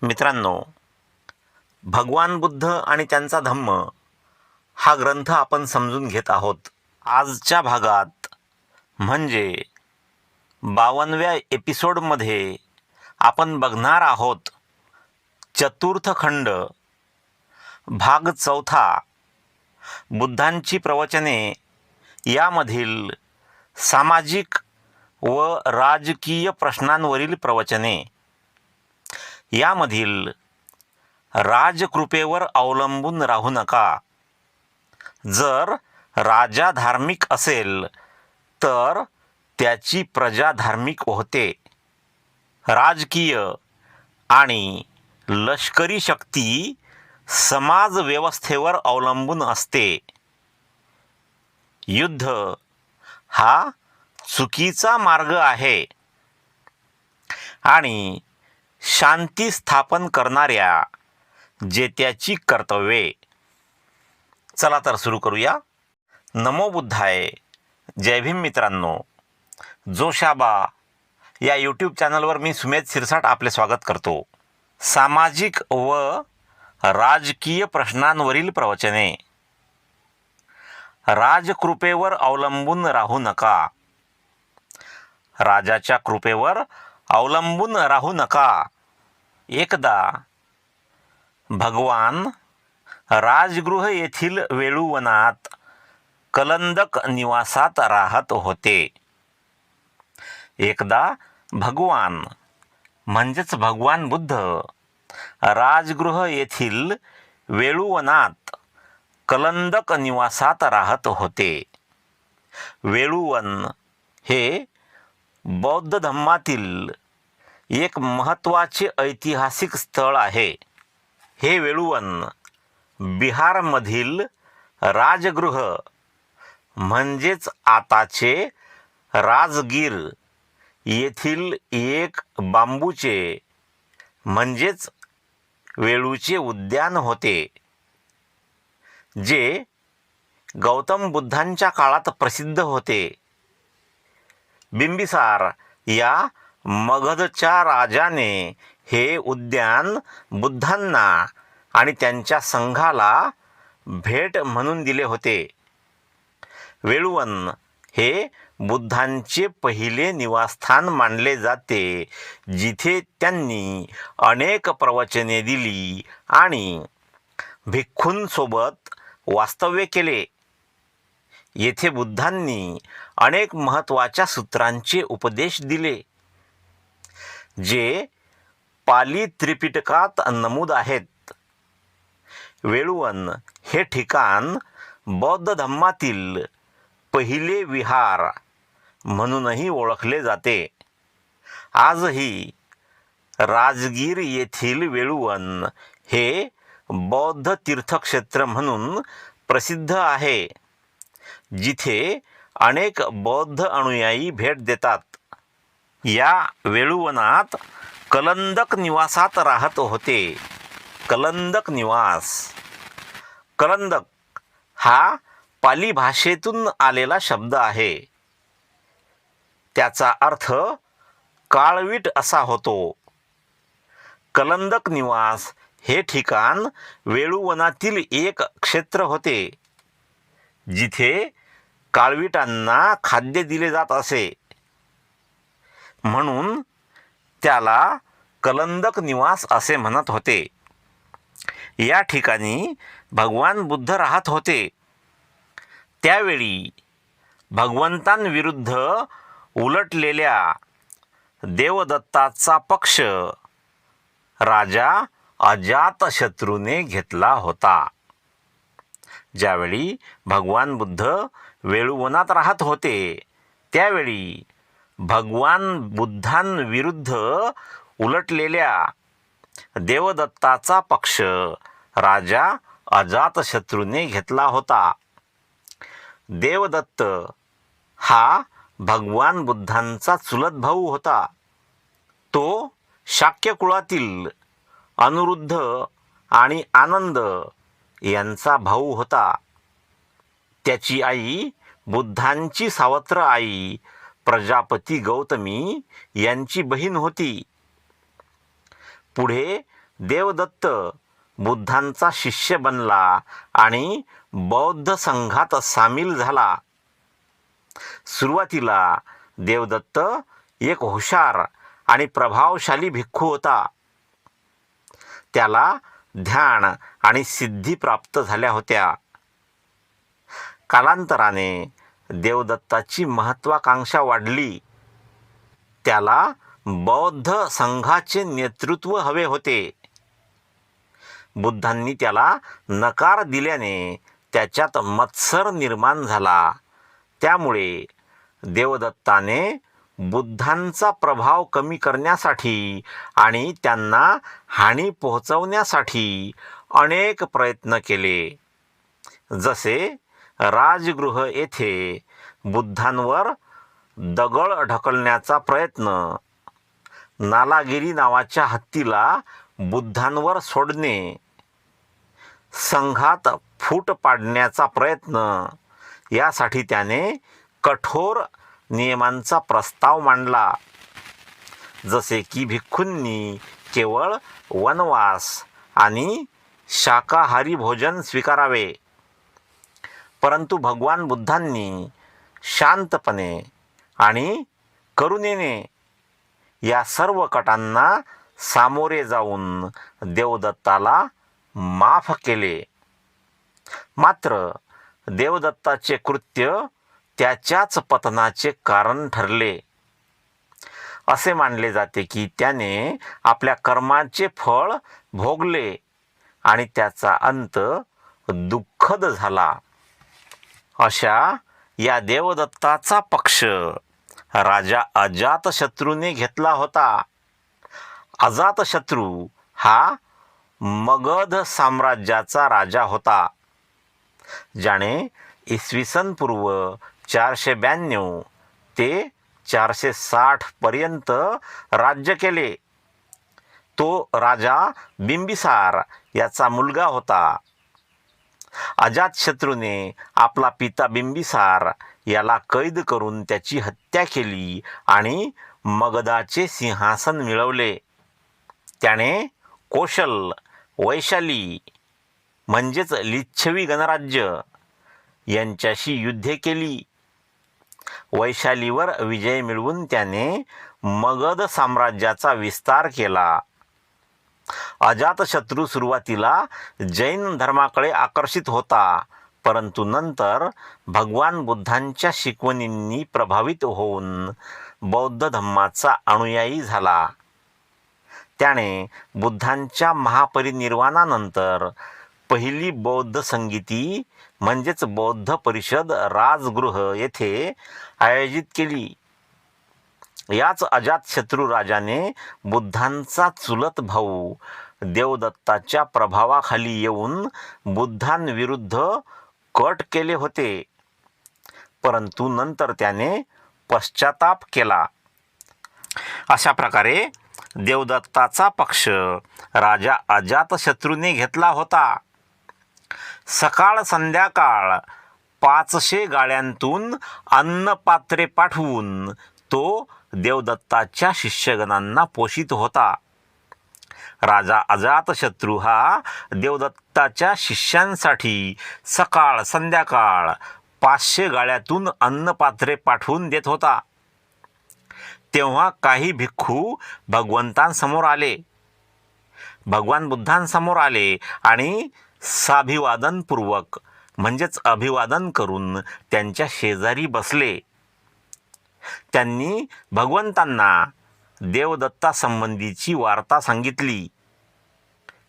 मित्रांनो, भगवान बुद्ध आणि त्यांचा धम्म हा ग्रंथ आपण समजून घेत आहोत. आजच्या भागात म्हणजे 52व्या एपिसोडमध्ये आपण बघणार आहोत चतुर्थ खंड, भाग 4, बुद्धांची प्रवचने यामधील सामाजिक व राजकीय प्रश्नांवरील प्रवचने. यामधील राजकृपेवर अवलंबून राहू नका. जर राजा धार्मिक असेल तर त्याची प्रजा धार्मिक होते. राजकीय आणि लष्करी शक्ती समाज व्यवस्थेवर अवलंबून असते. युद्ध हा चुकीचा मार्ग आहे आणि शांती स्थापन करणाऱ्या जेत्याची कर्तव्ये. चला तर सुरू करूया. नमो बुद्धाय. जय भीम मित्रांनो. जोशाबा या यूट्यूब चॅनलवर मी सुमेध शिरसाट आपले स्वागत करतो. सामाजिक व राजकीय प्रश्नांवरील प्रवचने. राजकृपेवर अवलंबून राहू नका. राजाच्या कृपेवर अवलंबून राहू नका. एकदा भगवान राजगृह येथील वेळुवनात कलंदक निवासात राहत होते. एकदा भगवान म्हणजेच भगवान बुद्ध राजगृह येथील वेळुवनात कलंदक निवासात राहत होते. वेळुवन हे बौद्ध धम्मातील एक महत्त्वाचे ऐतिहासिक स्थळ आहे. हे वेळुवन बिहारमधील राजगृह म्हणजेच आताचे राजगीर येथील एक बांबूचे म्हणजेच वेळूचे उद्यान होते, जे गौतम बुद्धांच्या काळात प्रसिद्ध होते. बिंबिसार या मगधच्या राजाने हे उद्यान बुद्धांना आणि त्यांच्या संघाला भेट म्हणून दिले होते. वेळुवन हे बुद्धांचे पहिले निवासस्थान मानले जाते, जिथे त्यांनी अनेक प्रवचने दिली आणि भिक्खूंसोबत वास्तव्य केले. येथे बुद्धांनी अनेक महत्त्वाच्या सूत्रांचे उपदेश दिले, जे पाली त्रिपिटकात नमूद आहेत. वेळुवन हे ठिकाण बौद्ध धम्मातील पहिले विहार म्हणूनही ओळखले जाते. आजही राजगीर येथील वेळुवन हे बौद्ध तीर्थक्षेत्र म्हणून प्रसिद्ध आहे, जिथे अनेक बौद्ध अनुयायी भेट देतात. या वेळुवनात कलंदक निवासात राहत होते. कलंदक निवास. कलंदक हा पाली भाषेतून आलेला शब्द आहे. त्याचा अर्थ काळवीट असा होतो. कलंदक निवास हे ठिकाण वेळुवनातील एक क्षेत्र होते, जिथे काळविटांना खाद्य दिले जात असे. म्हणून त्याला कलंदक निवास असे म्हणत होते. या ठिकाणी भगवान बुद्ध राहत होते. त्यावेळी भगवंतांविरुद्ध उलटलेल्या देवदत्ताचा पक्ष राजा अजातशत्रूने घेतला होता. ज्यावेळी भगवान बुद्ध वेळुवनात राहत होते, त्यावेळी भगवान बुद्धांविरुद्ध उलटलेल्या देवदत्ताचा पक्ष राजा अजातशत्रूने घेतला होता. देवदत्त हा भगवान बुद्धांचा चुलत भाऊ होता. तो शाक्य कुळातील अनिरुद्ध आणि आनंद यांचा भाऊ होता. त्याची आई बुद्धांची सावत्र आई प्रजापती गौतमी यांची बहीण होती. पुढे देवदत्त बुद्धांचा शिष्य बनला आणि बौद्ध संघात सामील झाला. सुरुवातीला देवदत्त एक हुशार आणि प्रभावशाली भिक्खू होता. त्याला ध्यान आणि सिद्धी प्राप्त झाल्या होत्या. कालांतराने देवदत्ताची महत्वाकांक्षा वाढली. त्याला बौद्ध संघाचे नेतृत्व हवे होते. बुद्धांनी त्याला नकार दिल्याने त्याच्यात मत्सर निर्माण झाला. त्यामुळे देवदत्ताने बुद्धांचा प्रभाव कमी करण्यासाठी आणि त्यांना हानी पोहोचवण्यासाठी अनेक प्रयत्न केले. जसे राजगृह येथे बुद्धांवर दगड ढकलण्याचा प्रयत्न, नालागिरी नावाच्या हत्तीला बुद्धांवर सोडणे, संघात फूट पाडण्याचा प्रयत्न. यासाठी त्याने कठोर नियमांचा प्रस्ताव मांडला, जसे की भिक्खूंनी केवळ वनवास आणि शाकाहारी भोजन स्वीकारावे. परंतु भगवान बुद्धांनी शांतपणे आणि करुणेने या सर्व कटांना सामोरे जाऊन देवदत्ताला माफ केले. मात्र देवदत्ताचे कृत्य त्याच्याच पतनाचे कारण ठरले. असे मानले जाते की त्याने आपल्या कर्माचे फळ भोगले आणि त्याचा अंत दुःखद झाला. अशा या देवदत्ताचा पक्ष राजा अजातशत्रूने घेतला होता. अजातशत्रू हा मगध साम्राज्याचा राजा होता, ज्याने इसवी सन पूर्व 492 ते 460 पर्यंत राज्य केले. तो राजा बिंबिसार याचा मुलगा होता. अजातशत्रूने आपला पिता बिंबिसार याला कैद करून त्याची हत्या केली आणि मगधाचे सिंहासन मिळवले. त्याने कोशल, वैशाली म्हणजेच लिच्छवी गणराज्य यांच्याशी युद्धे केली. वैशालीवर विजय मिळवून त्याने मगध साम्राज्याचा विस्तार केला. अजातशत्रू सुरुवातीला जैन धर्माकडे आकर्षित होता, परंतु नंतर भगवान बुद्धांच्या शिकवणींनी प्रभावित होऊन बौद्ध धम्माचा अनुयायी झाला. त्याने बुद्धांच्या महापरिनिर्वाणानंतर पहिली बौद्ध संगीती म्हणजेच बौद्ध परिषद राजगृह येथे आयोजित केली. याच अजातशत्रू राजाने बुद्धांचा चुलत भाऊ देवदत्ताच्या प्रभावाखाली येऊन बुद्धांविरुद्ध कट केले होते, परंतु नंतर त्याने पश्चाताप केला. अशा प्रकारे देवदत्ताचा पक्ष राजा अजातशत्रूने घेतला होता. सकाळ संध्याकाळ 500 गाड्यांतून अन्नपात्रे पाठवून तो देवदत्ताच्या शिष्यगणांना पोषित होता. राजा अजातशत्रू हा देवदत्ताच्या शिष्यांसाठी सकाळ संध्याकाळ 500 गाड्यातून अन्नपात्रे पाठवून देत होता. तेव्हा काही भिक्खू भगवंतांसमोर आले, भगवान बुद्धांसमोर आले आणि साभिवादनपूर्वक म्हणजेच अभिवादन करून त्यांच्या शेजारी बसले. त्यांनी भगवंतांना देवदत्तासंबंधीची वार्ता सांगितली.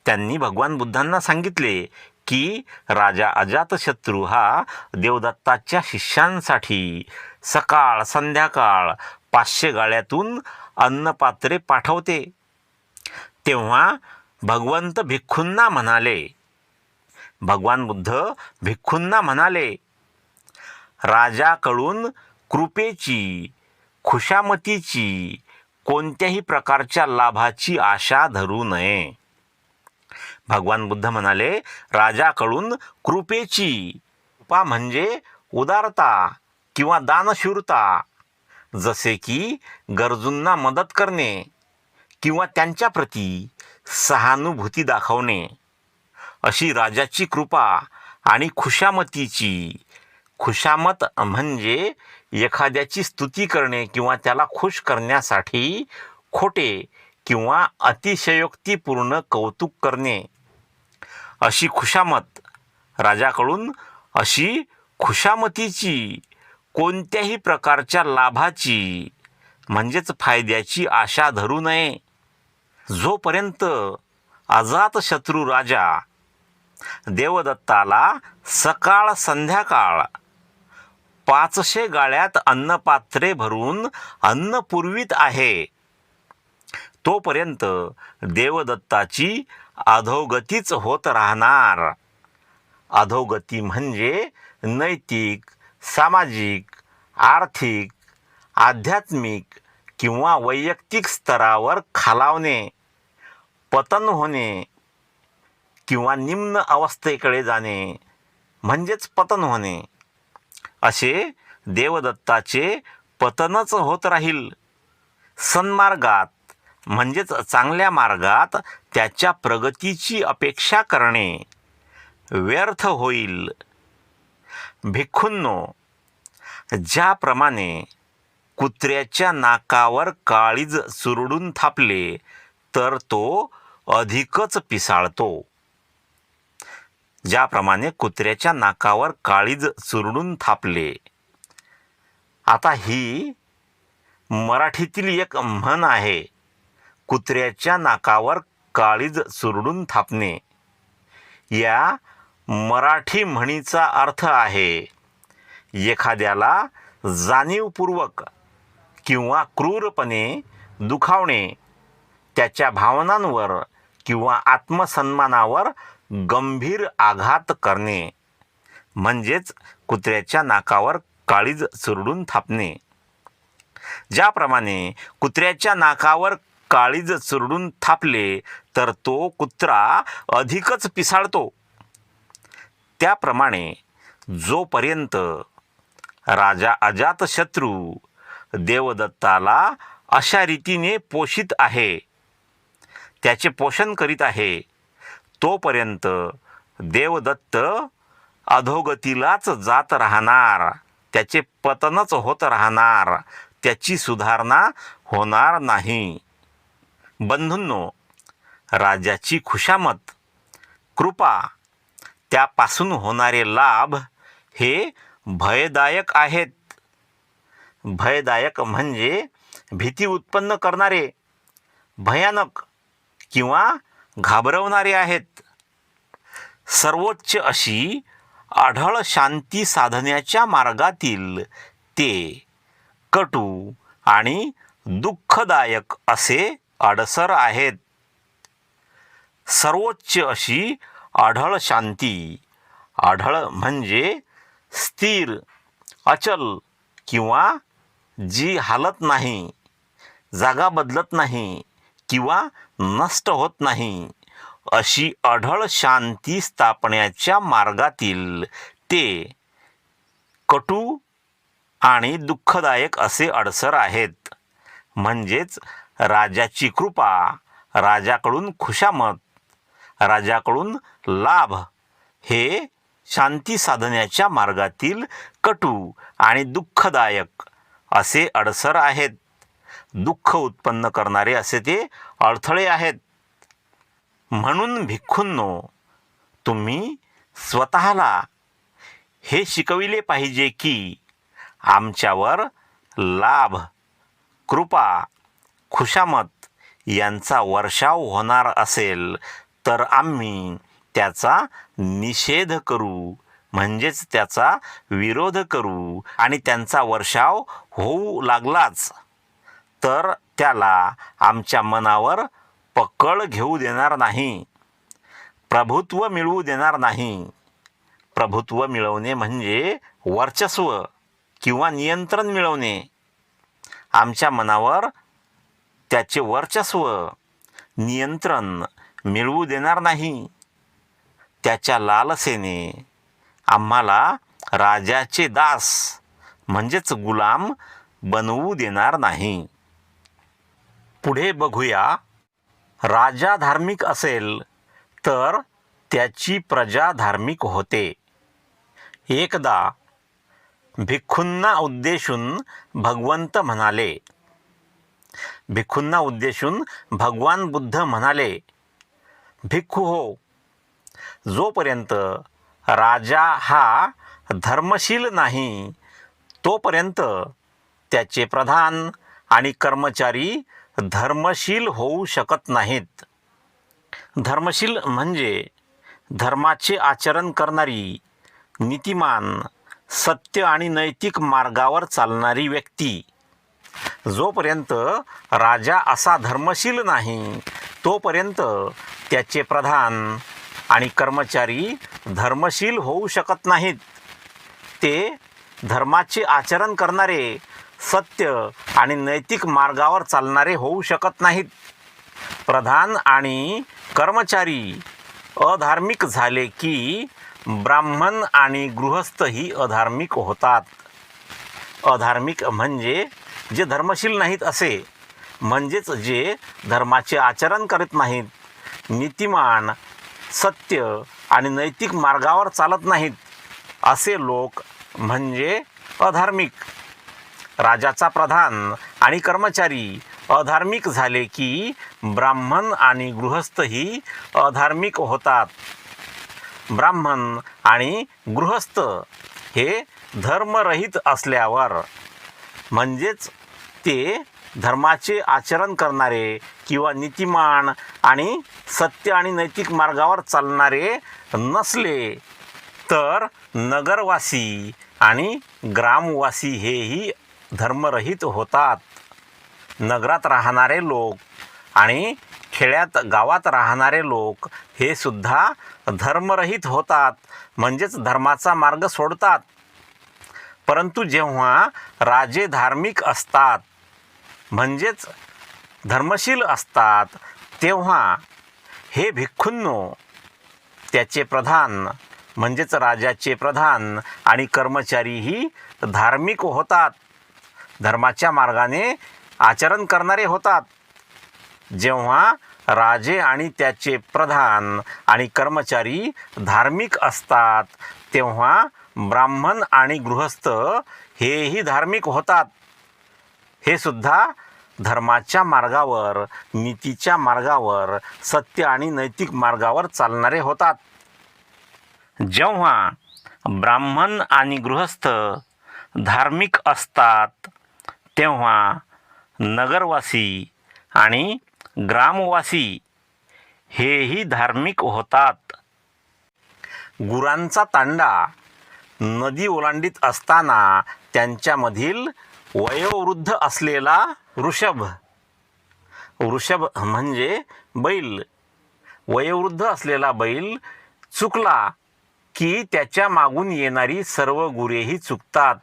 त्यांनी भगवान बुद्धांना सांगितले की राजा अजातशत्रू हा देवदत्ताच्या शिष्यांसाठी सकाळ संध्याकाळ 500 गाड्यातून अन्नपात्रे पाठवते. तेव्हा भगवंत भिक्खूंना म्हणाले, भगवान बुद्ध भिक्खूंना म्हणाले, राजाकडून कृपेची, खुशामतीची, कोणत्याही प्रकारच्या लाभाची आशा धरू नये. भगवान बुद्ध म्हणाले, राजाकडून कृपेची, कृपा म्हणजे उदारता किंवा दानशूरता, जसे की गरजूंना मदत करणे किंवा त्यांच्याप्रती सहानुभूती दाखवणे अशी राजाची कृपा आणि खुशामत म्हणजे एखाद्याची स्तुती करणे किंवा त्याला खुश करण्यासाठी खोटे किंवा अतिशयोक्तीपूर्ण कौतुक करणे. अशी खुशामत राजाकडून अशी खुशामतीची कोणत्याही प्रकारच्या लाभाची म्हणजेच फायद्याची आशा धरू नये. जोपर्यंत अजातशत्रू राजा देवदत्ताला सकाळ संध्याकाळ 500 गाळ्यात अन्नपात्रे भरून अन्न पुरवीत आहे, तोपर्यंत देवदत्ताची अधोगतीच होत राहणार. अधोगती म्हणजे नैतिक, सामाजिक, आर्थिक, आध्यात्मिक किंवा वैयक्तिक स्तरावर खालावणे, पतन होणे किंवा निम्न अवस्थेकडे जाणे म्हणजेच पतन होणे. असे देवदत्ताचे पतनच होत राहील. सन्मार्गात म्हणजेच चांगल्या मार्गात त्याच्या प्रगतीची अपेक्षा करणे व्यर्थ होईल. भिक्खूंनो, ज्याप्रमाणे कुत्र्याच्या नाकावर काळीज चुरडून थापले तर तो अधिकच पिसाळतो. ज्याप्रमाणे कुत्र्याच्या नाकावर काळीज चुरडून थापले. आता ही मराठीतील एक म्हण आहे, कुत्र्याच्या नाकावर काळीज चुरडून थापणे. या मराठी म्हणीचा अर्थ आहे एखाद्याला जाणीवपूर्वक किंवा क्रूरपणे दुखावणे, त्याच्या भावनांवर किंवा आत्मसन्मानावर गंभीर आघात करणे म्हणजेच कुत्र्याच्या नाकावर काळीज चुरडून थापणे. ज्याप्रमाणे कुत्र्याच्या नाकावर काळीज चुरडून थापले तर तो कुत्रा अधिकच पिसाळतो, त्याप्रमाणे जोपर्यंत राजा अजातशत्रू देवदत्ताला अशा रीतीने पोषित आहे, त्याचे पोषण करीत आहे, तोपर्यंत देवदत्त अधोगतीलाच जात राहणार, त्याचे पतनच होत राहणार, त्याची सुधारणा होणार नाही. बंधूंनो, राजाची खुशामत, कृपा, त्यापासून होणारे लाभ हे भयदायक आहेत. भयदायक म्हणजे भीती उत्पन्न करणारे, भयानक किंवा घाबरवणारे आहेत. सर्वोच्च अशी आढळ शांती साधण्याच्या मार्गातील ते कटू आणि दुःखदायक असे अडसर आहेत. सर्वोच्च अशी आढळ शांती, आढळ म्हणजे स्थिर, अचल किंवा जी हालत नाही, जागा बदलत नाही किंवा नष्ट होत नाही, अशी अढळ शांती स्थापण्याच्या मार्गातील ते कटू आणि दुःखदायक असे अडसर आहेत. म्हणजेच राजाची कृपा, राजाकडून खुशामत, राजाकडून लाभ हे शांती साधण्याच्या मार्गातील कटू आणि दुःखदायक असे अडसर आहेत. दुःख उत्पन्न करणारे असे ते अडथळे आहेत. म्हणून भिक्खूंनो, तुम्ही स्वतःला हे शिकविले पाहिजे की आमच्यावर लाभ, कृपा, खुशामत यांचा वर्षाव होणार असेल तर आम्ही त्याचा निषेध करू, म्हणजेच त्याचा विरोध करू, आणि त्यांचा वर्षाव होऊ लागलाच तर त्याला आमच्या मनावर पकड घेऊ देणार नाही, प्रभुत्व मिळवू देणार नाही. प्रभुत्व मिळवणे म्हणजे वर्चस्व किंवा नियंत्रण मिळवणे. आमच्या मनावर त्याचे वर्चस्व, नियंत्रण मिळवू देणार नाही. त्याच्या लालसेने आम्हाला राजाचे दास म्हणजेच गुलाम बनवू देणार नाही. पुढे बघूया राजा धार्मिक असेल तर त्याची प्रजा धार्मिक होते. एकदा भिक्खूंना उद्देशून भगवंत म्हणाले, भिक्खूंना उद्देशून भगवान बुद्ध म्हणाले, भिक्खू हो, जोपर्यंत राजा हा धर्मशील नाही तोपर्यंत त्याचे प्रधान आणि कर्मचारी धर्मशील होऊ शकत नाहीत. धर्मशील म्हणजे धर्माचे आचरण करणारी, नीतिमान, सत्य आणि नैतिक मार्गावर चालणारी व्यक्ती. जोपर्यंत राजा असा धर्मशील नाही तोपर्यंत त्याचे प्रधान आणि कर्मचारी धर्मशील होऊ शकत नाहीत. ते धर्माचे आचरण करणारे, सत्य आणि नैतिक मार्गावर चालणारे होऊ शकत नाहीत. प्रधान आणि कर्मचारी अधार्मिक झाले की ब्राह्मण आणि गृहस्थही अधार्मिक होतात. अधार्मिक म्हणजे जे धर्मशील नाहीत असे, म्हणजेच जे धर्माचे आचरण करत नाहीत, नीतिमान, सत्य आणि नैतिक मार्गावर चालत नाहीत असे लोक म्हणजे अधार्मिक. राजाचा प्रधान आणि कर्मचारी अधार्मिक झाले की ब्राह्मण आणि गृहस्थही अधार्मिक होतात. ब्राह्मण आणि गृहस्थ हे धर्मरहित असल्यावर, म्हणजेच ते धर्माचे आचरण करणारे किंवा नीतिमान आणि सत्य आणि नैतिक मार्गावर चालणारे नसले तर नगरवासी आणि ग्रामवासी हेही धर्मरहित होतात. नगरात राहणारे लोक आणि खेड्यात गावात राहणारे लोक हे सुद्धा धर्मरहित होतात, म्हणजेच धर्माचा मार्ग सोडतात. परंतु जेव्हा राजे धार्मिक असतात, म्हणजेच धर्मशील असतात, तेव्हा हे भिक्खूंनो, त्याचे प्रधान म्हणजेच राजाचे प्रधान आणि कर्मचारीही धार्मिक होतात, धर्माच्या मार्गाने आचरण करणारे होतात. जेव्हा राजे आणि त्याचे प्रधान आणि कर्मचारी धार्मिक असतात तेव्हा ब्राह्मण आणि गृहस्थ हेही धार्मिक होतात. हे सुद्धा धर्माच्या मार्गावर, नीतीच्या मार्गावर, सत्य आणि नैतिक मार्गावर चालणारे होतात. जेव्हा ब्राह्मण आणि गृहस्थ धार्मिक असतात तेव्हा नगरवासी आणि ग्रामवासी हेही धार्मिक होतात. गुरांचा तांडा नदी ओलांडीत असताना त्यांच्यामधील वयोवृद्ध असलेला वृषभ म्हणजे बैल, वयोवृद्ध असलेला बैल चुकला की त्याच्या मागून येणारी सर्व गुरेही चुकतात.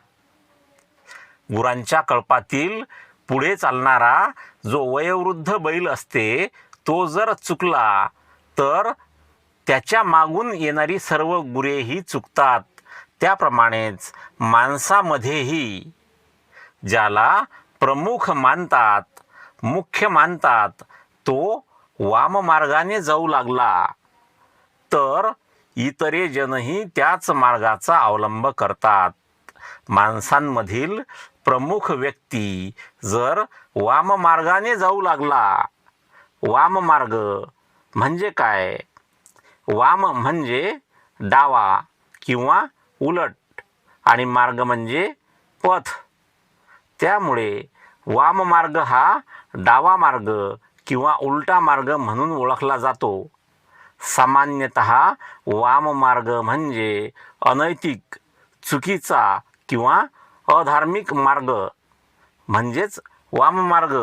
गुरांच्या कळपातील पुढे चालणारा जो वयोवृद्ध बैल असते तो जर चुकला तर त्याच्या मागून येणारी सर्व गुरेही चुकतात. त्याप्रमाणेच माणसामध्येही ज्याला प्रमुख मानतात, मुख्य मानतात, तो वाममार्गाने जाऊ लागला तर इतरे जनही त्याच मार्गाचा अवलंब करतात. माणसांमधील प्रमुख व्यक्ती जर वाममार्गाने जाऊ लागला, वाममार्ग म्हणजे काय? वाम म्हणजे डावा किंवा उलट आणि मार्ग म्हणजे पथ. त्यामुळे वाममार्ग हा डावा मार्ग किंवा उलटा मार्ग म्हणून ओळखला जातो. सामान्यतः वाममार्ग म्हणजे अनैतिक, चुकीचा किंवा अधार्मिक मार्ग म्हणजेच वाममार्ग.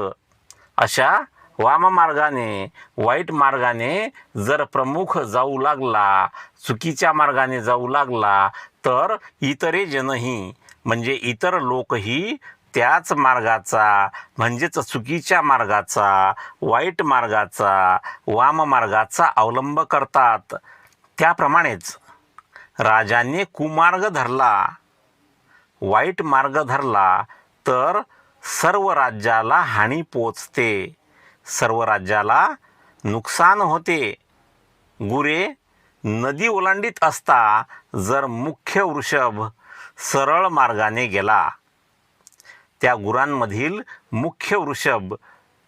अशा वाममार्गाने, वाईट मार्गाने जर प्रमुख जाऊ लागला, चुकीच्या मार्गाने जाऊ लागला तर इतरे जनही म्हणजे इतर लोकही त्याच मार्गाचा म्हणजेच चुकीच्या मार्गाचा, वाईट मार्गाचा, वाममार्गाचा अवलंब करतात. त्याप्रमाणेच राजाने कुमार्ग धरला, वाईट मार्ग धरला तर सर्व राज्याला हानी पोचते. सर्व राज्याला नुकसान होते. गुरे नदी ओलांडीत असता जर मुख्य वृषभ सरळ मार्गाने गेला, त्या गुरांमधील मुख्य वृषभ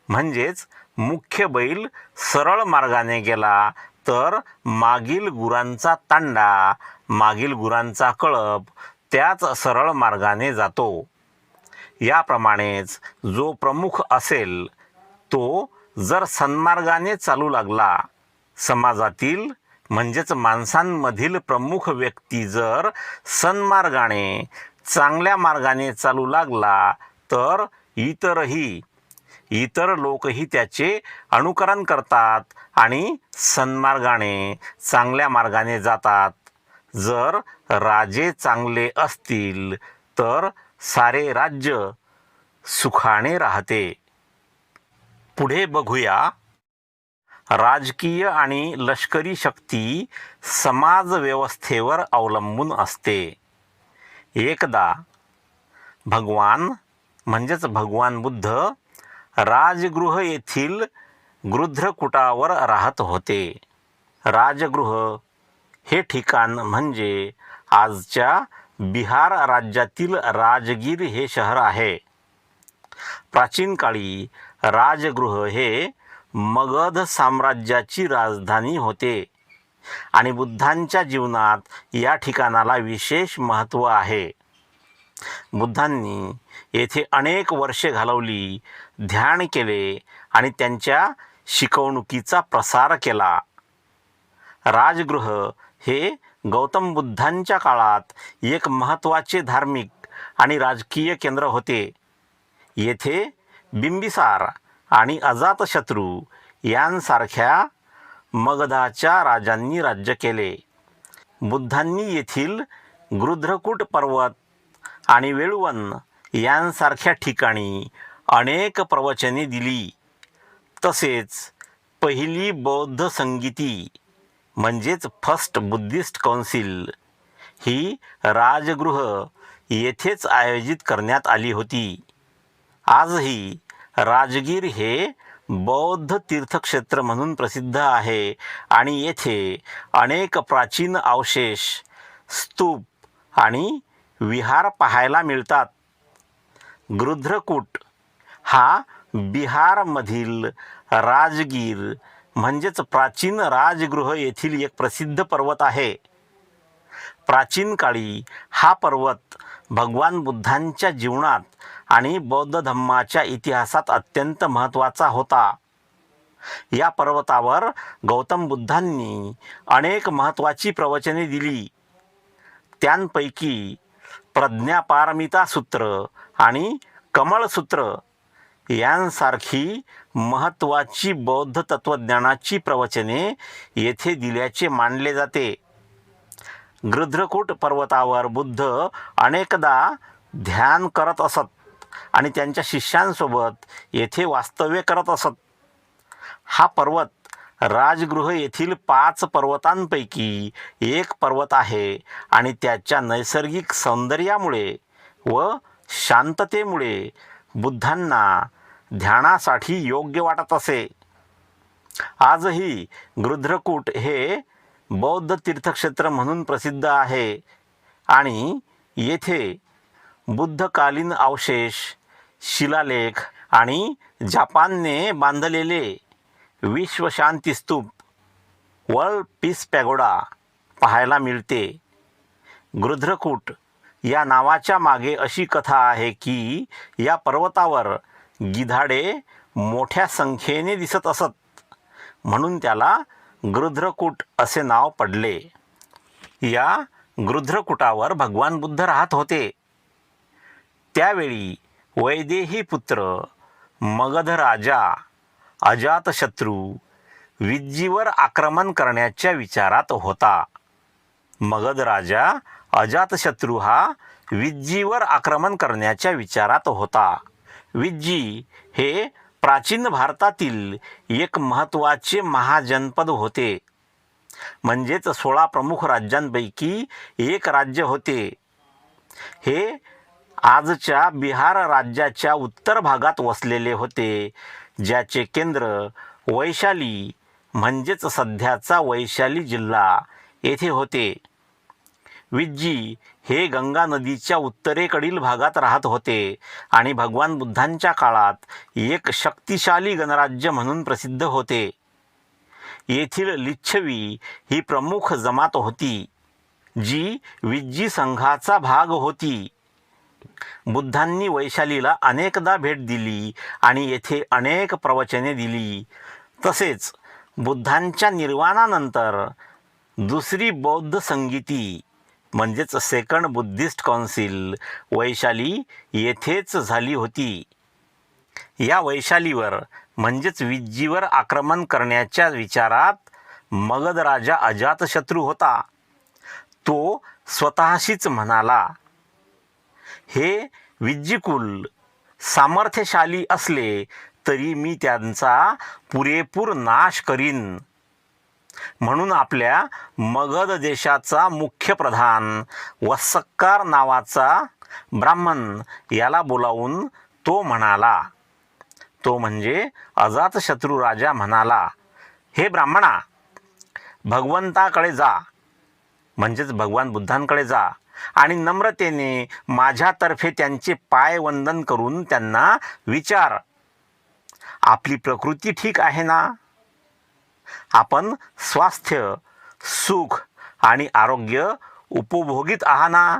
म्हणजेच मुख्य बैल सरळ मार्गाने गेला तर मागील गुरांचा तांडा, मागील गुरांचा कळप त्याच सरळ मार्गाने जातो. याप्रमाणेच जो प्रमुख असेल तो जर सन्मार्गाने चालू लागला, समाजातील म्हणजेच माणसांमधील प्रमुख व्यक्ती जर सन्मार्गाने चांगल्या मार्गाने चालू लागला तर इतर लोकही त्याचे अनुकरण करतात आणि सन्मार्गाने चांगल्या मार्गाने जातात. जर राजे चांगले असतील तर सारे राज्य सुखाने राहते. पुढे बघूया. राजकीय आणि लष्करी शक्ती समाज व्यवस्थेवर अवलंबून असते. एकदा भगवान बुद्ध राजगृह येथील गृध्रकूटावर राहत होते. राजगृह हे ठिकाण म्हणजे आजच्या बिहार राज्यातील राजगीर हे शहर आहे. प्राचीन काळी राजगृह हे मगध साम्राज्याची राजधानी होते आणि बुद्धांच्या जीवनात या ठिकाणाला विशेष महत्त्व आहे. बुद्धांनी येथे अनेक वर्षे घालवली, ध्यान केले आणि त्यांच्या शिकवणुकीचा प्रसार केला. राजगृह हे गौतम बुद्धांच्या काळात एक महत्त्वाचे धार्मिक आणि राजकीय केंद्र होते. येथे बिंबिसार आणि अजातशत्रू यांसारख्या मगधाच्या राजांनी राज्य केले. बुद्धांनी येथील गृध्रकूट पर्वत आणि वेळुवन यांसारख्या ठिकाणी अनेक प्रवचने दिली. तसेच पहिली बौद्ध संगीती म्हणजेच फर्स्ट बुद्धिस्ट काउन्सिल ही राजगृह येथेच आयोजित करण्यात आली होती. आजही राजगीर हे बौद्ध तीर्थक्षेत्र म्हणून प्रसिद्ध आहे आणि येथे अनेक प्राचीन अवशेष, स्तूप आणि विहार पाहायला मिळतात. गृध्रकूट हा बिहारमधील राजगीर म्हणजेच प्राचीन राजगृह येथील एक प्रसिद्ध पर्वत आहे. प्राचीन काळी हा पर्वत भगवान बुद्धांच्या जीवनात आणि बौद्ध धम्माच्या इतिहासात अत्यंत महत्त्वाचा होता. या पर्वतावर गौतम बुद्धांनी अनेक महत्त्वाची प्रवचने दिली. त्यांपैकी प्रज्ञापारमिता सूत्र आणि कमळ सूत्र यांसारखी महत्त्वाची बौद्ध तत्त्वज्ञानाची प्रवचने येथे दिल्याचे मानले जाते. गृध्रकूट पर्वतावर बुद्ध अनेकदा ध्यान करत असत आणि त्यांच्या शिष्यांसोबत येथे वास्तव्य करत असत. हा पर्वत राजगृह येथील 5 पर्वतांपैकी एक पर्वत आहे आणि त्याच्या नैसर्गिक सौंदर्यामुळे व शांततेमुळे बुद्धांना ध्यानासाठी योग्य वाटत असे. आजही गृध्रकूट हे बौद्ध तीर्थक्षेत्र म्हणून प्रसिद्ध आहे आणि येथे बुद्धकालीन अवशेष, शिलालेख आणि जपानने बांधलेले विश्वशांती स्तूप वर्ल्ड पीस पॅगोडा पाहायला मिळते. गृध्रकूट या नावाच्या मागे अशी कथा आहे की या पर्वतावर गिधाडे मोठ्या संख्येने दिसत असत, म्हणून त्याला गृध्रकूट असे नाव पडले. या गृध्रकूटावर भगवान बुद्ध राहत होते. त्यावेळी वैदेही पुत्र मगध राजा अजातशत्रू विज्जीवर आक्रमण करण्याच्या विचारात होता. मगध राजा अजातशत्रू हा विज्जीवर आक्रमण करण्याच्या विचारात होता. विज्जी हे प्राचीन भारतातील एक महत्त्वाचे महाजनपद होते. म्हणजेच 16 प्रमुख राज्यांपैकी एक राज्य होते. हे आजच्या बिहार राज्याच्या उत्तर भागात वसलेले होते, ज्याचे केंद्र वैशाली म्हणजेच सध्याचा वैशाली जिल्हा येथे होते. विज्जी हे गंगा नदीच्या उत्तरेकडील भागात राहत होते आणि भगवान बुद्धांच्या काळात एक शक्तिशाली गणराज्य म्हणून प्रसिद्ध होते. येथील लिच्छवी ही प्रमुख जमात होती, जी विज्जी संघाचा भाग होती. बुद्धांनी वैशालीला अनेकदा भेट दिली आणि येथे अनेक प्रवचने दिली. तसेच बुद्धांच्या निर्वाणानंतर दुसरी बौद्ध संगीती म्हणजेच सेकंड बुद्धिस्ट काउन्सिल वैशाली येथेच झाली होती. या वैशालीवर म्हणजेच विज्जीवर आक्रमण करण्याच्या विचारात मगध राजा अजातशत्रू होता. तो स्वतःशीच म्हणाला, हे विज्जीकुल सामर्थ्यशाली असले तरी मी त्यांचा पुरेपूर नाश करीन. म्हणून आपल्या मगध देशाचा मुख्य प्रधान वस्सकार नावाचा ब्राह्मण याला बोलावून तो म्हणाला, तो म्हणजे अजातशत्रू राजा म्हणाला, हे ब्राह्मणा, भगवंताकडे जा म्हणजेच भगवान बुद्धांकडे जा आणि नम्रतेने माझ्यातर्फे त्यांचे पाय वंदन करून त्यांना विचार, आपली प्रकृती ठीक आहे ना? आपण स्वास्थ्य, सुख आणि आरोग्य उपभोगीत आहात ना?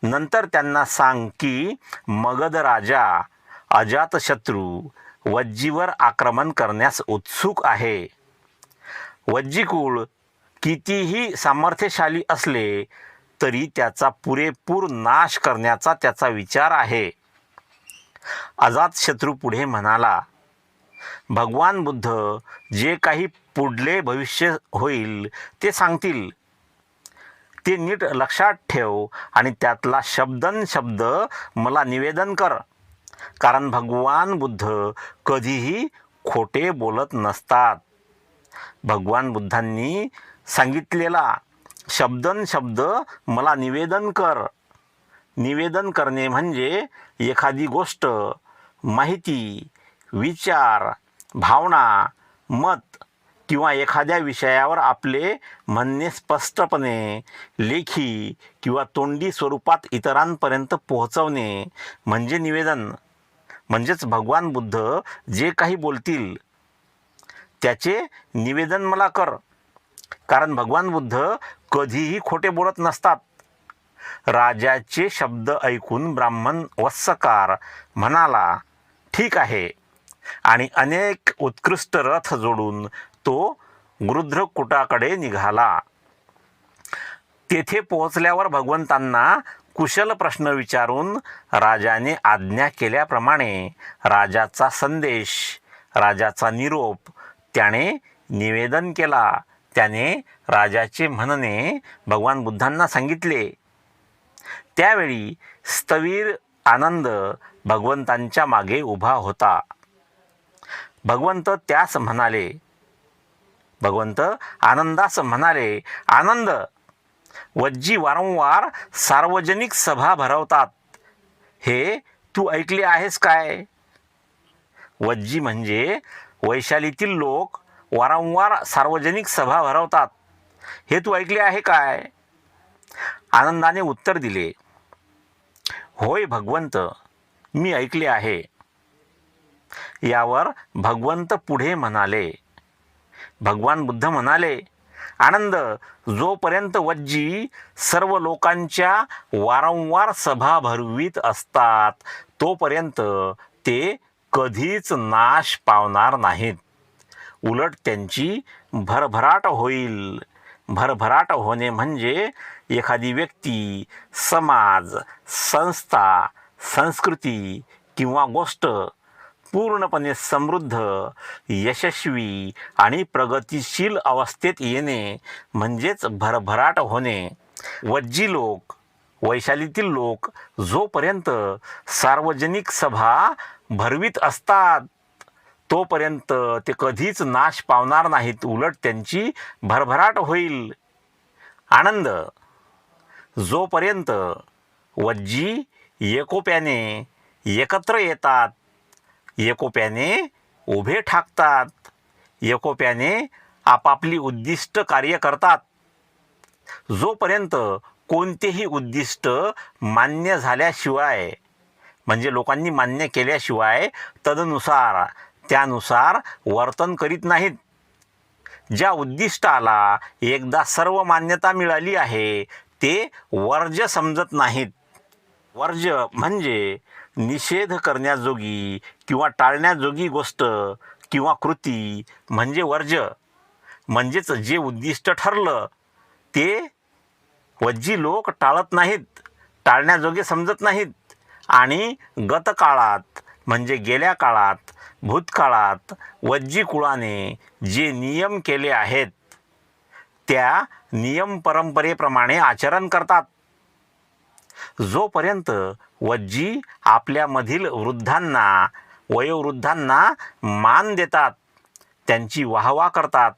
नंतर त्यांना सांग की मगध राजा अजातशत्रू वज्जीवर आक्रमण करण्यास उत्सुक आहे. वज्जीकुळ कितीही सामर्थ्यशाली असले तरी त्याचा पुरेपूर नाश करण्याचा त्याचा विचार आहे. अजातशत्रू पुढे म्हणाला, भगवान बुद्ध जे काही पुढले भविष्य होईल ते सांगतील, ते नीट लक्षात ठेव आणि त्यातला शब्दनशब्द मला निवेदन कर, कारण भगवान बुद्ध कधीही खोटे बोलत नसतात. भगवान बुद्धांनी सांगितलेला शब्दनशब्द मला निवेदन कर. निवेदन करणे म्हणजे एखादी गोष्ट, माहिती, विचार, भावना, मत किंवा एखाद्या विषयावर आपले म्हणणे स्पष्टपणे लेखी किंवा तोंडी स्वरूपात इतरांपर्यंत पोहोचवणे म्हणजे निवेदन. म्हणजेच भगवान बुद्ध जे काही बोलतील त्याचे निवेदन मला कर, कारण भगवान बुद्ध कधीही खोटे बोलत नसतात. राजाचे शब्द ऐकून ब्राह्मण वस्सकार म्हणाला, ठीक आहे, आणि अनेक उत्कृष्ट रथ जोडून तो गृध्रकूटाकडे निघाला. तेथे पोहोचल्यावर भगवंतांना कुशल प्रश्न विचारून राजाने आज्ञा केल्याप्रमाणे राजाचा संदेश, राजाचा निरोप त्याने निवेदन केला. त्याने राजाचे म्हणणे भगवान बुद्धांना सांगितले. त्यावेळी स्थविर आनंद भगवंतांच्या मागे उभा होता. भगवंत त्यास म्हणाले, भगवंत आनंदास म्हणाले, आनंद, वज्जी वारंवार सार्वजनिक सभा भरवतात, हे तू ऐकले आहेस काय? वज्जी म्हणजे वैशालीतील लोक वारंवार सार्वजनिक सभा भरवतात, हे तू ऐकले आहे काय? आनंदाने उत्तर दिले, होय भगवंत, मी ऐकले आहे. यावर भगवंत पुढे म्हणाले, भगवान बुद्ध म्हणाले, आनंद, जोपर्यंत वज्जी सर्व लोकांच्या वारंवार सभा भरवीत असतात तोपर्यंत ते कधीच नाश पावणार नाहीत. उलट त्यांची भरभराट होईल. भरभराट होणे म्हणजे एखादी व्यक्ती, समाज, संस्था, संस्कृती किंवा गोष्ट पूर्णपणे समृद्ध, यशस्वी आणि प्रगतिशील अवस्थेत येणे म्हणजेच भरभराट होणे. वज्जी लोक, वैशालीतील लोक जोपर्यंत सार्वजनिक सभा भरवीत असतात तोपर्यंत ते कधीच नाश पावणार नाहीत. उलट त्यांची भरभराट होईल. आनंद, जोपर्यंत वज्जी एकोप्याने एकत्र येतात, एकोप्याने उभे ठाकतात, एकोप्याने आपापली उद्दिष्ट कार्य करतात. जोपर्यंत कोणतेही उद्दिष्ट मान्य झाल्याशिवाय, म्हणजे लोकांनी मान्य केल्याशिवाय तदनुसार त्यानुसार वर्तन करीत नाहीत. ज्या उद्दिष्टाला एकदा सर्व मान्यता मिळाली आहे ते वर्ज्य समजत नाहीत. वर्ज्य म्हणजे निषेध करण्याजोगी किंवा टाळण्याजोगी गोष्ट किंवा कृती म्हणजे वर्ज्य. म्हणजेच जे उद्दिष्ट ठरलं ते वज्जी लोक टाळत नाहीत, टाळण्याजोगे समजत नाहीत आणि गतकाळात म्हणजे गेल्या काळात, भूतकाळात वज्जी कुळाने जे नियम केले आहेत त्या नियम परंपरेप्रमाणे आचरण करतात. जोपर्यंत वज्जी आपल्यामधील वृद्धांना, वयोवृद्धांना मान देतात, त्यांची वाहवा करतात,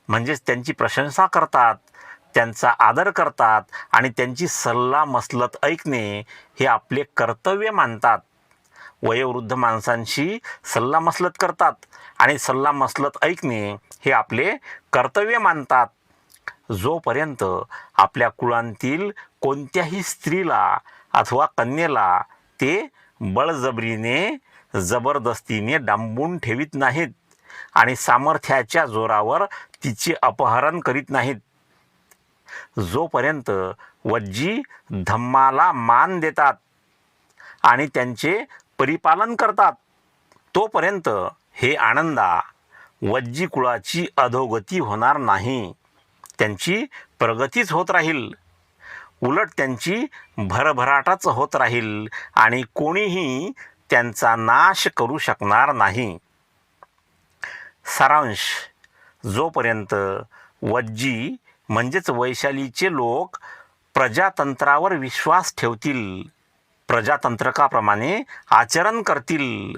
म्हणजेच त्यांची प्रशंसा करतात, त्यांचा आदर करतात आणि त्यांची सल्लामसलत ऐकणे हे आपले कर्तव्य मानतात. वयोवृद्ध माणसांशी सल्लामसलत करतात आणि सल्लामसलत ऐकणे हे आपले कर्तव्य मानतात. जोपर्यंत आपल्या कुळांतील कोणत्याही स्त्रीला अथवा कन्येला ते बळजबरीने, जबरदस्तीने डांबून ठेवीत नाहीत आणि सामर्थ्याच्या जोरावर तिचे अपहरण करीत नाहीत. जोपर्यंत वज्जी धम्माला मान देतात आणि त्यांचे परिपालन करतात तोपर्यंत हे आनंदा वज्जी कुळाची अधोगती होणार नाही, त्यांची प्रगतीच होत राहील. उलट त्यांची भरभराटच होत राहील आणि कोणीही त्यांचा नाश करू शकणार नाही. सारांश: जोपर्यंत वज्जी म्हणजेच वैशालीचे लोक प्रजातंत्रावर विश्वास ठेवतील, प्रजातंत्रकाप्रमाणे आचरण करतील,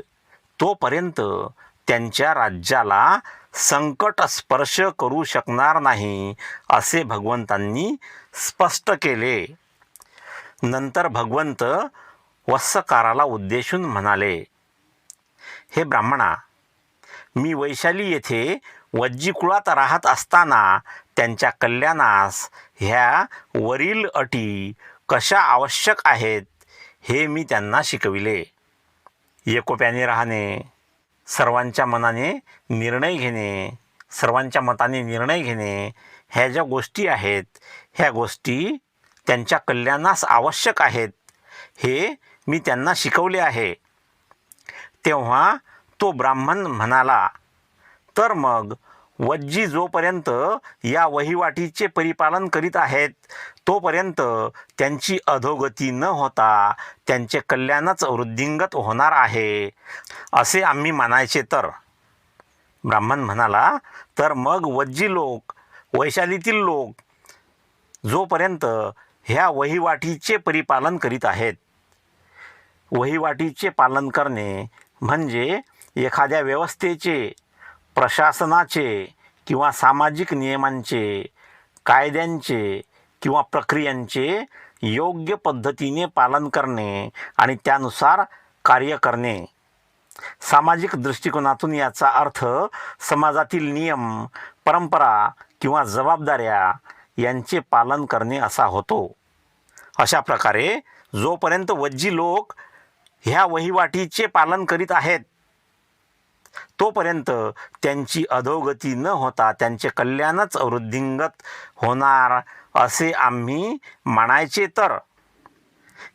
तोपर्यंत त्यांच्या राज्याला संकट स्पर्श करू शकणार नाही असे भगवंतांनी स्पष्ट केले. नंतर भगवंत वत्सकाराला उद्देशून म्हणाले, हे ब्राह्मणा, मी वैशाली येथे वज्जी कुळात राहत असताना त्यांच्या कल्याणास ह्या वरील अटी कशा आवश्यक आहेत हे मी त्यांना शिकविले. एकोप्याने राहणे, सर्वांच्या मनाने निर्णय घेणे, सर्वांच्या मताने निर्णय घेणे ह्या ज्या गोष्टी आहेत ह्या गोष्टी त्यांच्या कल्याणास आवश्यक आहेत हे मी त्यांना शिकवले आहे. तेव्हा तो ब्राह्मण म्हणाला, तर मग वज्जी जोपर्यंत या वहिवाटीचे परिपालन करीत आहेत तोपर्यंत त्यांची अधोगती न होता त्यांचे कल्याणच वृद्धिंगत होणार आहे असे आम्ही मानायचे तर? ब्राह्मण म्हणाला, तर मग वज्जी लोक, वैशालीतील लोक जोपर्यंत ह्या वहिवाटीचे परिपालन करीत आहेत, वहिवाटीचे पालन करणे म्हणजे एखाद्या व्यवस्थेचे, प्रशासनाचे किंवा सामाजिक नियमांचे, कायद्यांचे किंवा प्रक्रियांचे योग्य पद्धतीने पालन करणे आणि त्यानुसार कार्य करणे. सामाजिक दृष्टिकोनातून याचा अर्थ समाजातील नियम, परंपरा किंवा जबाबदाऱ्या यांचे पालन करणे असा होतो. अशा प्रकारे जोपर्यंत वज्जी लोक ह्या वहिवाटीचे पालन करीत आहेत तोपर्यंत त्यांची अधोगती न होता त्यांचे कल्याणच वृद्धिंगत होणार असे आम्ही मानायचे तर?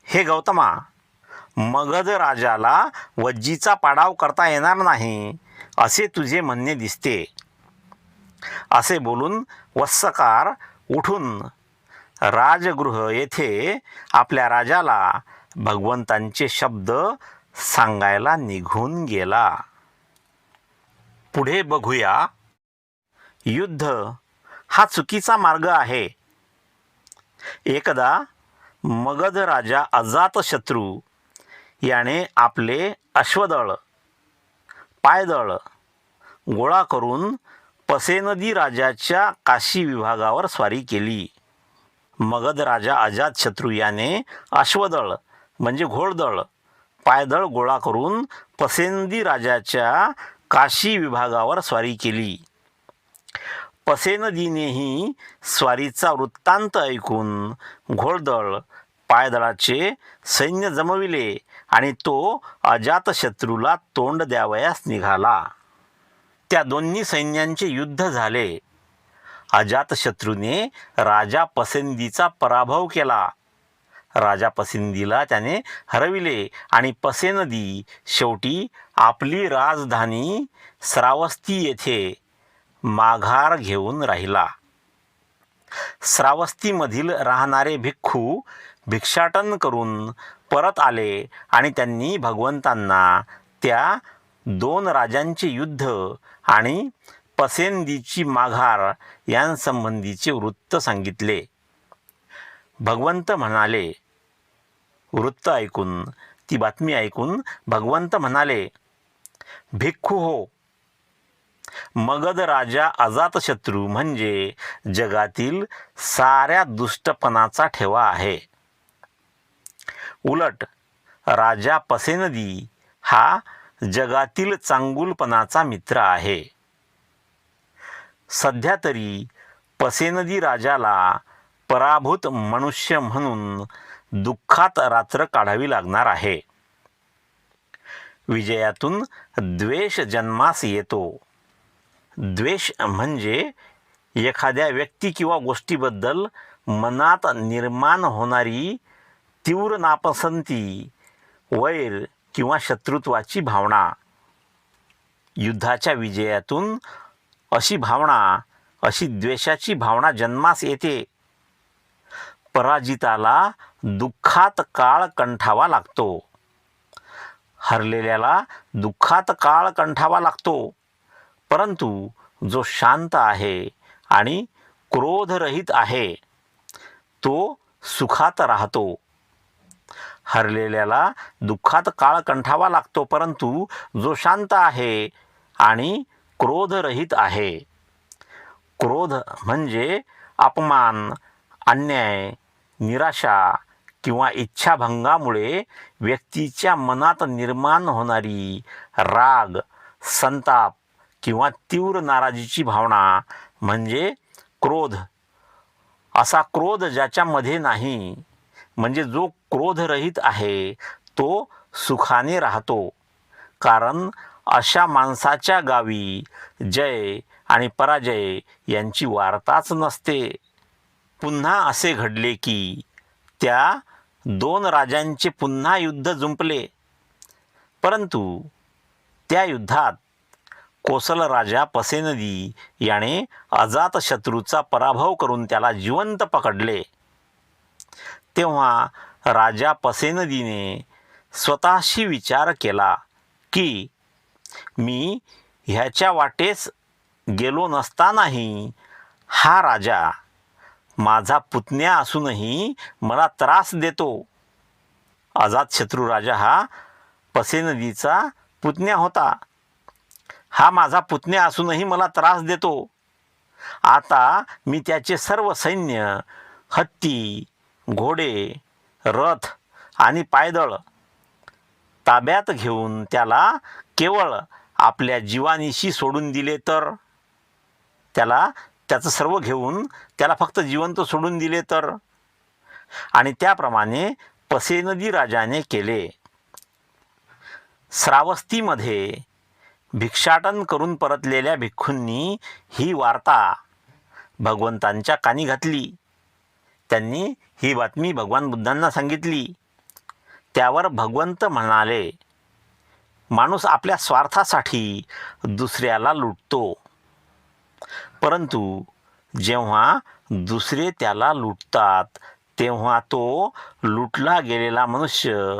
हे गौतमा, मगध राजाला वज्जीचा पाडाव करता येणार नाही असे तुझे म्हणणे दिसते. असे बोलून वत्सकार उठून राजगृह येथे आपल्या राजाला भगवंतांचे शब्द सांगायला निघून गेला. पुढे बघूया. युद्ध हा चुकीचा मार्ग आहे. एकदा मगध राजा अजातशत्रू याने आपले अश्वदळ, पायदळ गोळा करून पसेनदी राजाच्या काशी विभागावर स्वारी केली. मगध राजा अजातशत्रू याने अश्वदळ म्हणजे घोडदळ, पायदळ गोळा करून पसेनदी राजाच्या काशी विभागावर स्वारी केली. पसेनदीनेही स्वारीचा वृत्तांत ऐकून घोडदळ पायदळाचे सैन्य जमविले आणि तो अजातशत्रूला तोंड द्यावयास निघाला. त्या दोन्ही सैन्यांचे युद्ध झाले. अजातशत्रूने राजा पसेनदीचा पराभव केला. राजा पसेनदीला त्याने हरविले आणि पसेनदी शेवटी आपली राजधानी श्रावस्ती येथे माघार घेऊन राहिला. श्रावस्तीमधील राहणारे भिक्खू भिक्षाटन करून परत आले आणि त्यांनी भगवंतांना त्या दोन राजांचे युद्ध आणि पसेनदीची माघार यांसंबंधीचे वृत्त सांगितले. भगवंत म्हणाले, वृत्त ऐकून, ती बातमी ऐकून भगवंत म्हणाले, भिक्खू हो, मगध राजा अजातशत्रू म्हणजे जगातील साऱ्या दुष्टपणाचा ठेवा आहे. उलट राजा पसेनदी हा जगातील चांगुलपणाचा मित्र आहे. सध्या तरी पसेनदी राजाला पराभूत मनुष्य म्हणून दुःखात रात्र काढावी लागणार आहे. विजयातून द्वेष जन्मास येतो. द्वेष म्हणजे एखाद्या व्यक्ती किंवा गोष्टीबद्दल मनात निर्माण होणारी तीव्र नापसंती, वैर किंवा शत्रुत्वाची भावना. युद्धाच्या विजयातून अशी द्वेषाची भावना जन्मास येते. पराजिताला दुःखात काळ कंठावा लागतो. हरलेल्याला दुःखात काळ कंठावा लागतो. परंतु जो शांत आहे आणि क्रोधरहित आहे तो सुखात राहतो. हरलेल्याला दुःखात काळ कंठावा लागतो, परंतु जो शांत आहे आणि क्रोधरहित आहे. क्रोध म्हणजे अपमान, अन्याय, निराशा किंवा इच्छाभंगामुळे व्यक्तीच्या मनात निर्माण होणारी राग, संताप किंवा तीव्र नाराजीची भावना म्हणजे क्रोध. असा क्रोध ज्याच्यामध्ये नाही, म्हणजे जो क्रोधरहित आहे, तो सुखाने राहतो. कारण अशा माणसाच्या गावी जय आणि पराजय यांची वार्ताच नसते. पुन्हा असे घडले की त्या दोन राजांचे पुन्हा युद्ध जुंपले. परंतु त्या युद्धात कोसल राजा पसेनदी याने अजातशत्रूचा पराभव करून त्याला जिवंत पकडले. तेव्हा राजा पसेनदीने स्वतःशी विचार केला की मी ह्याच्या वाटेस गेलो नसतानाही हा राजा माझा पुतण्या असूनही मला त्रास देतो. अजातशत्रू राजा हा पसेनदीचा पुतण्या होता. हा माझा पुतण्या असूनही मला त्रास देतो. आता मी त्याचे सर्व सैन्य, हत्ती, घोडे, रथ आणि पायदळ ताब्यात घेऊन त्याला केवळ आपल्या जीवानीशी सोडून दिले तर, त्याचं सर्व घेऊन त्याला फक्त जिवंत सोडून दिले तर. आणि त्याप्रमाणे पसेनदी राजाने केले. श्रावस्तीमध्ये भिक्षाटन करून परतलेल्या भिक्खूंनी ही वार्ता भगवंतांच्या कानी घातली. त्यांनी ही बातमी भगवान बुद्धांना सांगितली. त्यावर भगवंत म्हणाले, माणूस आपल्या स्वार्थासाठी दुसऱ्याला लुटतो, परंतु जेव्हा दुसरे त्याला लुटतात तेव्हा तो लुटला गेलेला मनुष्य